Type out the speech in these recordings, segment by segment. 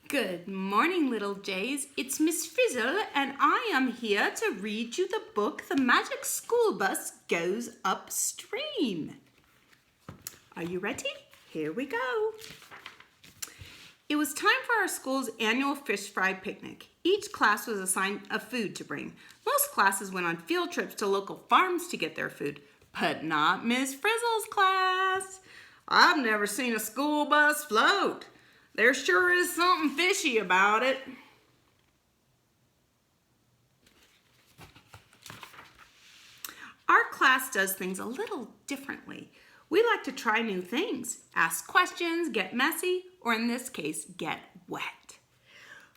Good morning, little Jays. It's Miss Frizzle, and I am here to read you the book, The Magic School Bus Goes Upstream. Are you ready? Here we go. It was time for our school's annual fish fry picnic. Each class was assigned a food to bring. Most classes went on field trips to local farms to get their food, but not Miss Frizzle's class. I've never seen a school bus float. There sure is something fishy about it. Our class does things a little differently. We like to try new things, ask questions, get messy, or in this case, get wet.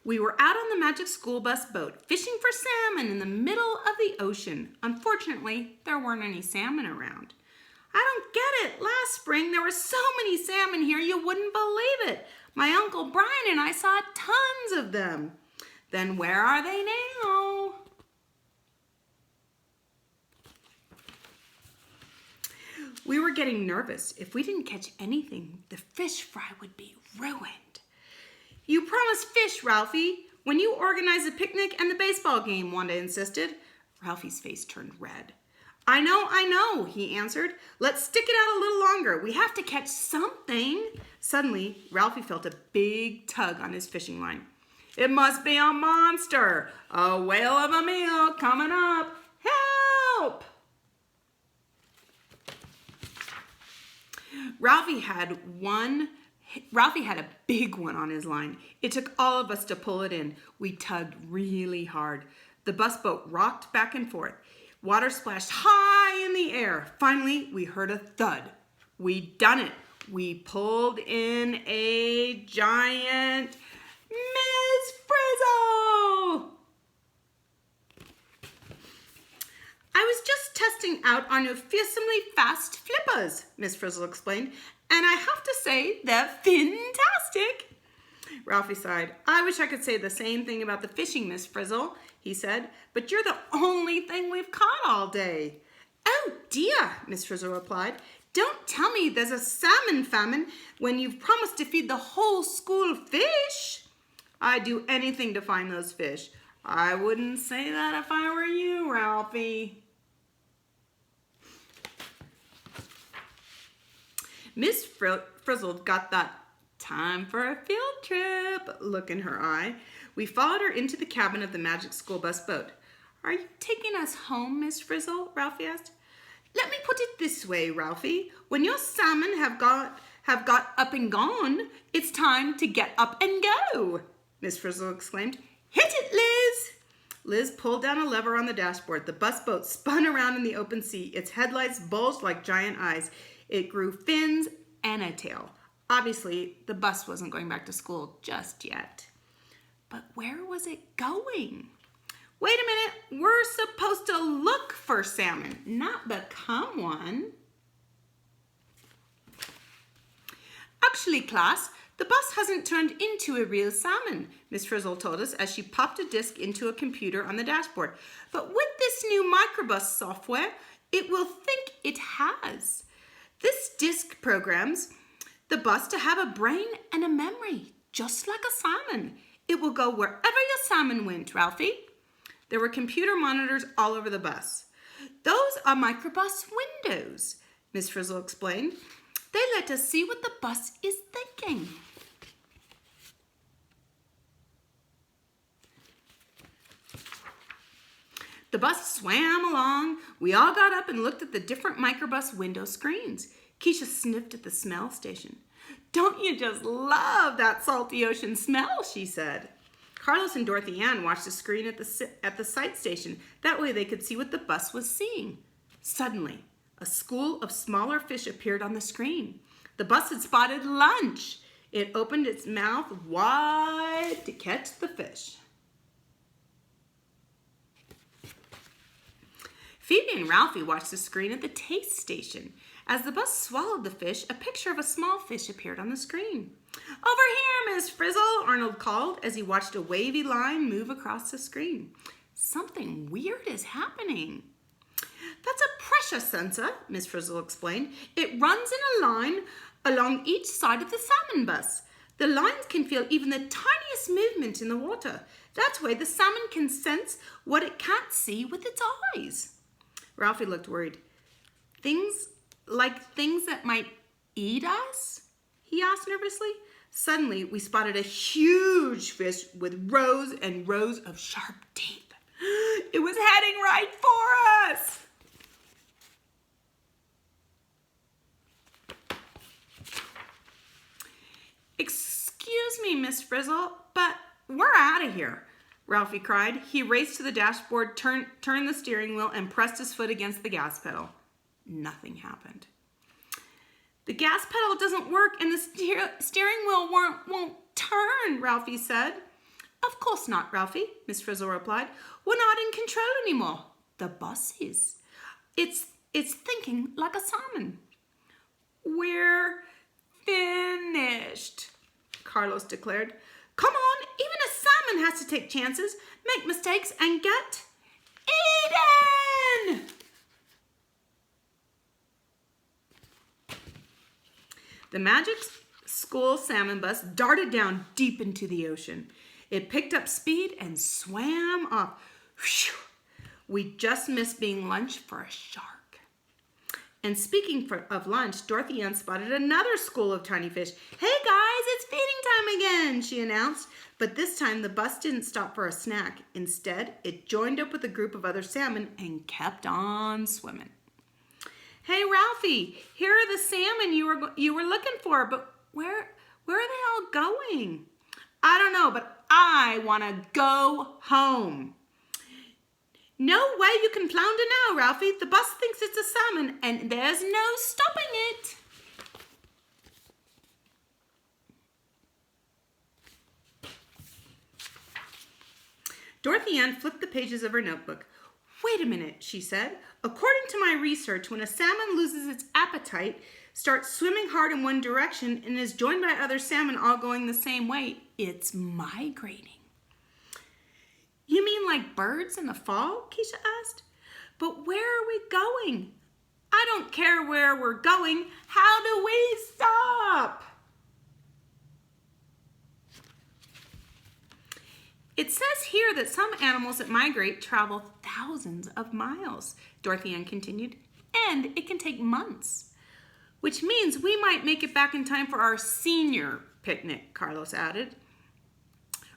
We were out on the Magic School Bus boat, fishing for salmon in the middle of the ocean. Unfortunately, there weren't any salmon around. I don't get it. Last spring, there were so many salmon here, you wouldn't believe it. My Uncle Brian and I saw tons of them. Then where are they now? We were getting nervous. If we didn't catch anything, the fish fry would be ruined. You promised fish, Ralphie, when you organized the picnic and the baseball game, Wanda insisted. Ralphie's face turned red. I know, he answered. Let's stick it out a little longer. We have to catch something. Suddenly, Ralphie felt a big tug on his fishing line. It must be a monster. A whale of a meal coming up. Help! Ralphie had a big one on his line. It took all of us to pull it in. We tugged really hard. The bus boat rocked back and forth. Water splashed high in the air. Finally, we heard a thud. We'd done it. We pulled in a giant Miss Frizzle! I was just testing out our new fearsomely fast flippers, Miss Frizzle explained, and I have to say, they're fantastic. Ralphie sighed. I wish I could say the same thing about the fishing, Miss Frizzle, he said, but you're the only thing we've caught all day. Oh dear, Miss Frizzle replied. Don't tell me there's a salmon famine when you've promised to feed the whole school fish. I'd do anything to find those fish. I wouldn't say that if I were you, Ralphie. Miss Frizzle got that time for a field trip look in her eye. We followed her into the cabin of the Magic School Bus boat. Are you taking us home, Miss Frizzle? Ralphie asked. Let me put it this way, Ralphie. When your salmon have got up and gone, it's time to get up and go, Miss Frizzle exclaimed. Hit it, Liz! Liz pulled down a lever on the dashboard. The bus boat spun around in the open sea. Its headlights bulged like giant eyes. It grew fins and a tail. Obviously, the bus wasn't going back to school just yet. But where was it going? Wait a minute, we're supposed to look for salmon, not become one. Actually, class, the bus hasn't turned into a real salmon, Miss Frizzle told us as she popped a disc into a computer on the dashboard. But with this new microbus software, it will think it has. This disc programs the bus to have a brain and a memory, just like a salmon. It will go wherever your salmon went, Ralphie. There were computer monitors all over the bus. Those are microbus windows, Miss Frizzle explained. They let us see what the bus is thinking. The bus swam along. We all got up and looked at the different microbus window screens. Keisha sniffed at the smell station. Don't you just love that salty ocean smell, she said. Carlos and Dorothy Ann watched the screen at the sight station. That way they could see what the bus was seeing. Suddenly, a school of smaller fish appeared on the screen. The bus had spotted lunch. It opened its mouth wide to catch the fish. Phoebe and Ralphie watched the screen at the taste station. As the bus swallowed the fish, a picture of a small fish appeared on the screen. Over here, Miss Frizzle, Arnold called as he watched a wavy line move across the screen. Something weird is happening. That's a pressure sensor, Miss Frizzle explained. It runs in a line along each side of the salmon bus. The lines can feel even the tiniest movement in the water. That way the salmon can sense what it can't see with its eyes. Ralphie looked worried. Things that might eat us? He asked nervously. Suddenly, we spotted a huge fish with rows and rows of sharp teeth. It was heading right for us. Excuse me, Miss Frizzle, but we're out of here, Ralphie cried. He raced to the dashboard, turned the steering wheel, and pressed his foot against the gas pedal. Nothing happened. The gas pedal doesn't work and the steering wheel won't turn, Ralphie said. Of course not, Ralphie, Miss Frizzle replied. We're not in control anymore. The bus is. It's thinking like a salmon. We're finished, Carlos declared. Come on, even a salmon has to take chances, make mistakes, and get eaten! The Magic School salmon bus darted down deep into the ocean. It picked up speed and swam off. Whew. We just missed being lunch for a shark. And speaking of lunch, Dorothy Ann spotted another school of tiny fish. Hey guys, it's feeding time again, she announced. But this time the bus didn't stop for a snack. Instead, it joined up with a group of other salmon and kept on swimming. Hey Ralphie, here are the salmon you were looking for, but where are they all going? I don't know, but I want to go home. No way you can flounder now, Ralphie. The bus thinks it's a salmon and there's no stopping it. Dorothy Ann flipped the pages of her notebook. Wait a minute, she said. According to my research, when a salmon loses its appetite, starts swimming hard in one direction, and is joined by other salmon all going the same way, it's migrating. You mean like birds in the fall? Keisha asked. But where are we going? I don't care where we're going. How do we stop? It says here that some animals that migrate travel thousands of miles, Dorothy Ann continued, and it can take months. Which means we might make it back in time for our senior picnic, Carlos added.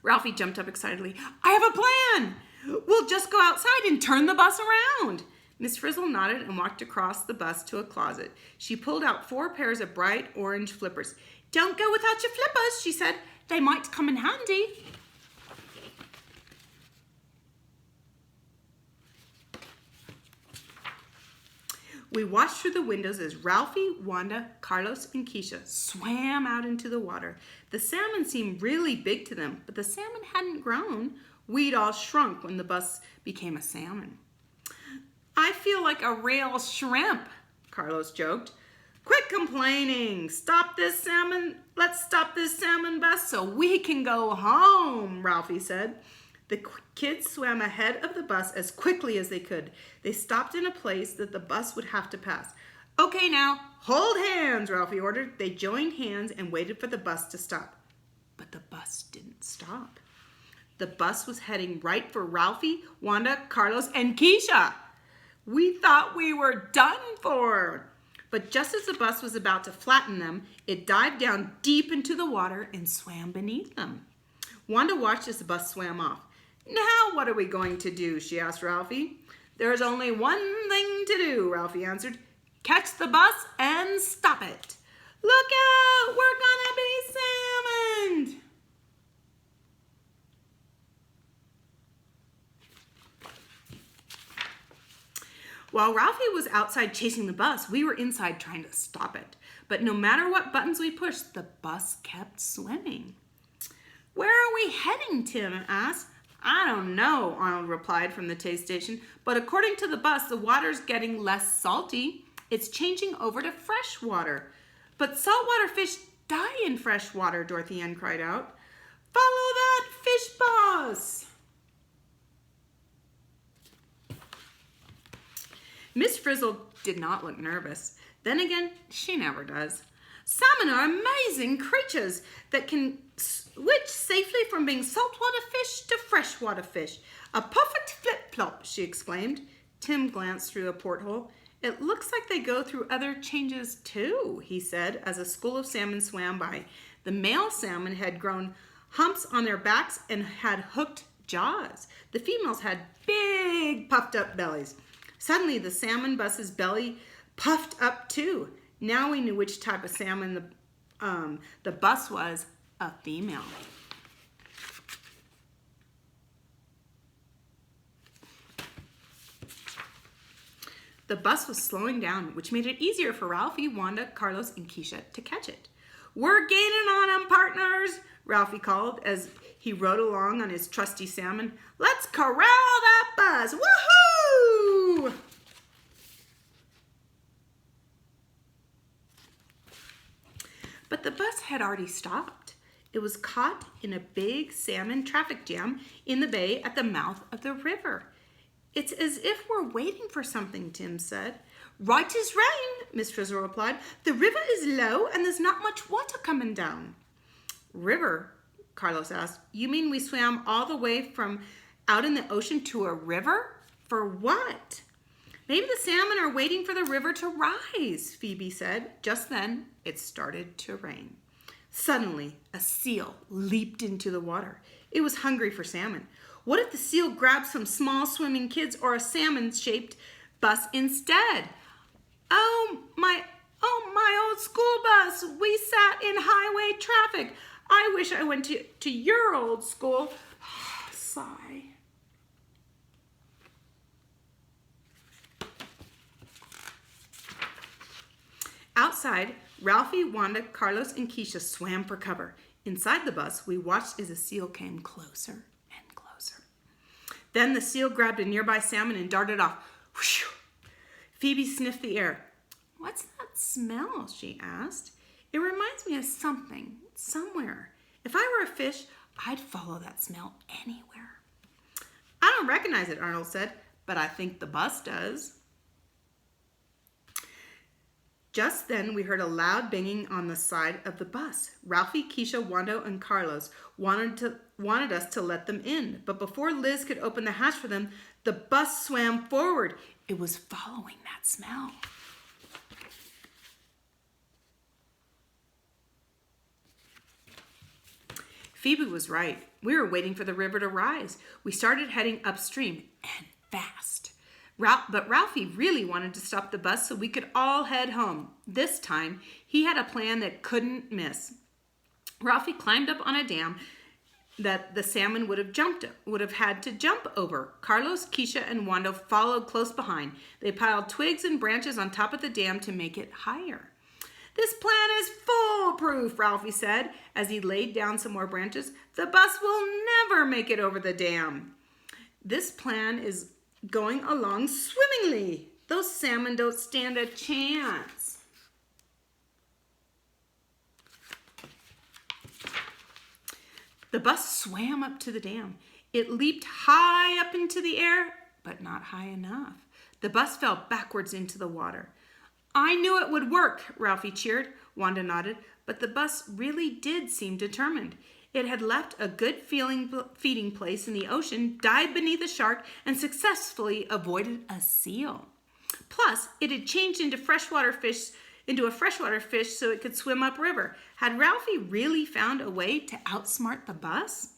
Ralphie jumped up excitedly. I have a plan! We'll just go outside and turn the bus around. Miss Frizzle nodded and walked across the bus to a closet. She pulled out 4 pairs of bright orange flippers. Don't go without your flippers, she said. They might come in handy. We watched through the windows as Ralphie, Wanda, Carlos, and Keisha swam out into the water. The salmon seemed really big to them, but the salmon hadn't grown. We'd all shrunk when the bus became a salmon. I feel like a rail shrimp, Carlos joked. Quit complaining. Stop this salmon. Let's stop this salmon bus so we can go home, Ralphie said. The kids swam ahead of the bus as quickly as they could. They stopped in a place that the bus would have to pass. Okay, now, hold hands, Ralphie ordered. They joined hands and waited for the bus to stop. But the bus didn't stop. The bus was heading right for Ralphie, Wanda, Carlos, and Keisha. We thought we were done for. But just as the bus was about to flatten them, it dived down deep into the water and swam beneath them. Wanda watched as the bus swam off. Now what are we going to do? She asked Ralphie. There's only one thing to do, Ralphie answered. Catch the bus and stop it. Look out, we're gonna be salmoned. While Ralphie was outside chasing the bus, we were inside trying to stop it. But no matter what buttons we pushed, the bus kept swimming. Where are we heading? Tim asked. I don't know, Arnold replied from the taste station, but according to the bus, the water's getting less salty. It's changing over to fresh water. But saltwater fish die in fresh water, Dorothy Ann cried out. Follow that fish bus! Miss Frizzle did not look nervous. Then again, she never does. Salmon are amazing creatures that can switched safely from being saltwater fish to freshwater fish. A perfect flip-flop, she exclaimed. Tim glanced through a porthole. It looks like they go through other changes too, he said, as a school of salmon swam by. The male salmon had grown humps on their backs and had hooked jaws. The females had big puffed up bellies. Suddenly the salmon bus's belly puffed up too. Now we knew which type of salmon the bus was, a female. The bus was slowing down, which made it easier for Ralphie, Wanda, Carlos, and Keisha to catch it. We're gaining on them, partners, Ralphie called as he rode along on his trusty salmon. Let's corral that bus. Woohoo! But the bus had already stopped. It was caught in a big salmon traffic jam in the bay at the mouth of the river. It's as if we're waiting for something, Tim said. Right as rain, Miss Frizzle replied. The river is low and there's not much water coming down. River? Carlos asked. You mean we swam all the way from out in the ocean to a river? For what? Maybe the salmon are waiting for the river to rise, Phoebe said. Just then, it started to rain. Suddenly, a seal leaped into the water. It was hungry for salmon. What if the seal grabbed some small swimming kids or a salmon-shaped bus instead? Oh, my old school bus. We sat in highway traffic. I wish I went to your old school. Sigh. Outside, Ralphie, Wanda, Carlos, and Keisha swam for cover. Inside the bus, we watched as the seal came closer and closer. Then the seal grabbed a nearby salmon and darted off. Whew. Phoebe sniffed the air. What's that smell? She asked. It reminds me of something, somewhere. If I were a fish, I'd follow that smell anywhere. I don't recognize it, Arnold said, but I think the bus does. Just then, we heard a loud banging on the side of the bus. Ralphie, Keisha, Wanda, and Carlos wanted us to let them in. But before Liz could open the hatch for them, the bus swam forward. It was following that smell. Phoebe was right. We were waiting for the river to rise. We started heading upstream, and fast. But Ralphie really wanted to stop the bus so we could all head home. This time, he had a plan that couldn't miss. Ralphie climbed up on a dam that the salmon would have had to jump over. Carlos, Keisha, and Wanda followed close behind. They piled twigs and branches on top of the dam to make it higher. This plan is foolproof, Ralphie said as he laid down some more branches. The bus will never make it over the dam. This plan is going along swimmingly. Those salmon don't stand a chance. The bus swam up to the dam. It leaped high up into the air, but not high enough. The bus fell backwards into the water. I knew it would work, Ralphie cheered. Wanda nodded, but the bus really did seem determined. It had left a good feeding place in the ocean, dived beneath a shark, and successfully avoided a seal. Plus, it had changed into a freshwater fish so it could swim upriver. Had Ralphie really found a way to outsmart the bus?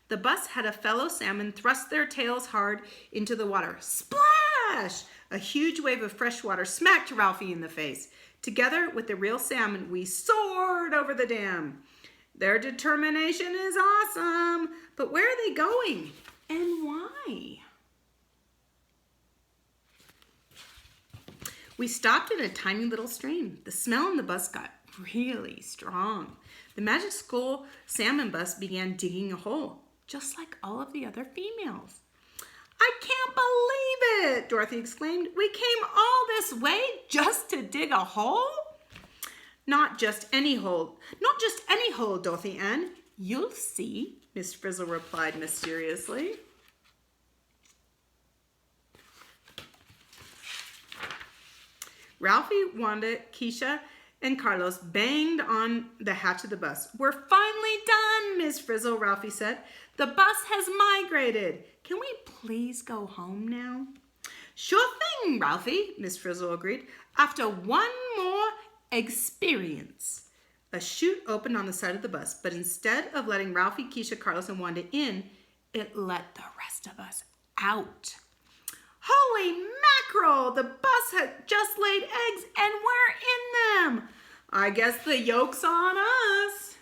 The bus had a fellow salmon thrust their tails hard into the water. Splash! A huge wave of fresh water smacked Ralphie in the face. Together with the real salmon, we soared over the dam. Their determination is awesome, but where are they going and why? We stopped at a tiny little stream. The smell in the bus got really strong. The Magic School salmon bus began digging a hole, just like all of the other females. I can't believe it, Dorothy exclaimed. We came all this way just to dig a hole? Not just any hole, Dorothy Ann. You'll see, Miss Frizzle replied mysteriously. Ralphie, Wanda, Keisha, and Carlos banged on the hatch of the bus. We're finally done, Miss Frizzle, Ralphie said. The bus has migrated. Can we please go home now? Sure thing, Ralphie, Miss Frizzle agreed. After one more experience. A chute opened on the side of the bus, but instead of letting Ralphie, Keisha, Carlos, and Wanda in, it let the rest of us out. Holy mackerel! The bus had just laid eggs and we're in them. I guess the yoke's on us.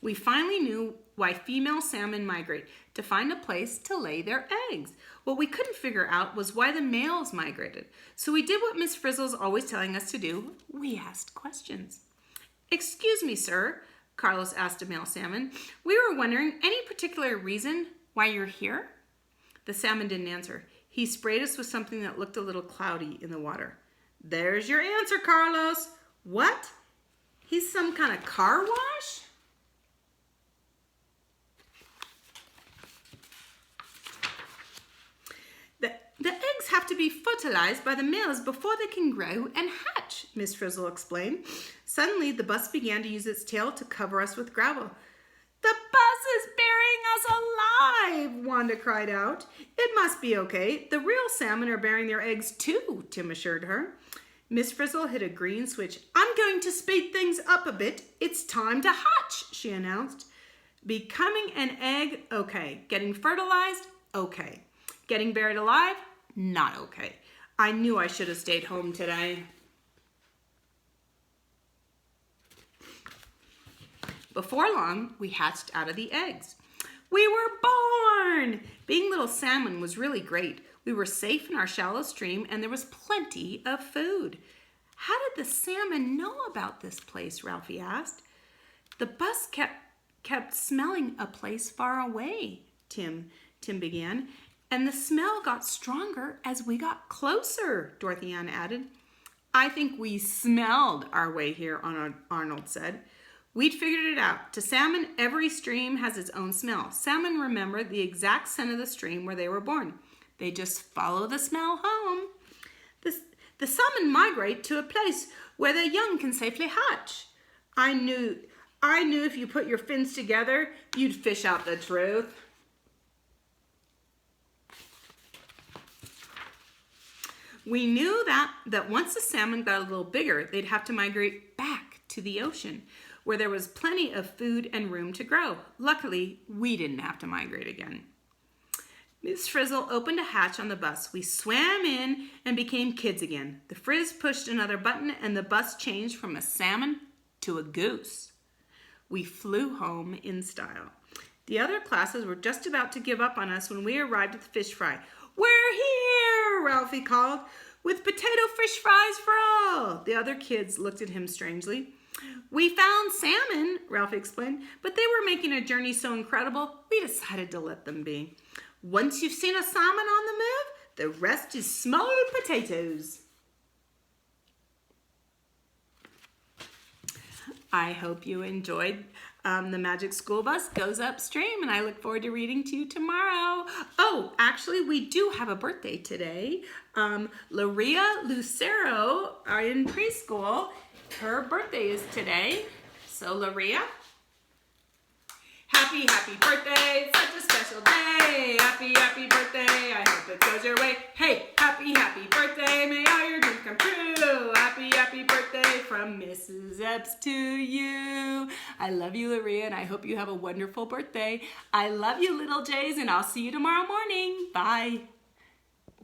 We finally knew why female salmon migrate, to find a place to lay their eggs. What we couldn't figure out was why the males migrated. So we did what Miss Frizzle's always telling us to do. We asked questions. Excuse me, sir, Carlos asked a male salmon. We were wondering, any particular reason why you're here? The salmon didn't answer. He sprayed us with something that looked a little cloudy in the water. There's your answer, Carlos. What? He's some kind of car wash? The eggs have to be fertilized by the males before they can grow and hatch, Miss Frizzle explained. Suddenly, the bus began to use its tail to cover us with gravel. The bus is burying us alive, Wanda cried out. It must be okay. The real salmon are burying their eggs too, Tim assured her. Miss Frizzle hit a green switch. I'm going to speed things up a bit. It's time to hatch, she announced. Becoming an egg, okay. Getting fertilized, okay. Getting buried alive, not okay. I knew I should have stayed home today. Before long, we hatched out of the eggs. We were born! Being little salmon was really great. We were safe in our shallow stream and there was plenty of food. How did the salmon know about this place, Ralphie asked. The bus kept smelling a place far away, Tim began. And the smell got stronger as we got closer, Dorothy Ann added. I think we smelled our way here, Arnold said. We'd figured it out. To salmon, every stream has its own smell. Salmon remember the exact scent of the stream where they were born. They just follow the smell home. The salmon migrate to a place where their young can safely hatch. I knew if you put your fins together, you'd fish out the truth. We knew that once the salmon got a little bigger, they'd have to migrate back to the ocean, where there was plenty of food and room to grow. Luckily, we didn't have to migrate again. Miss Frizzle opened a hatch on the bus. We swam in and became kids again. The Frizz pushed another button and the bus changed from a salmon to a goose. We flew home in style. The other classes were just about to give up on us when we arrived at the fish fry. We're here, Ralphie called, with potato fish fries for all. The other kids looked at him strangely. We found salmon, Ralphie explained, but they were making a journey so incredible, we decided to let them be. Once you've seen a salmon on the move, the rest is smoked potatoes. I hope you enjoyed the Magic School Bus Goes Upstream, and I look forward to reading to you tomorrow. Oh, actually, we do have a birthday today. Laria Lucero in preschool. Her birthday is today. So, Laria, happy birthday. It's such a special day. Happy birthday. I hope it goes your way. Hey, happy birthday. May all your dreams come true. Happy birthday from Mrs. Epps to you. I love you, Laria, and I hope you have a wonderful birthday. I love you, little Jays, and I'll see you tomorrow morning. Bye.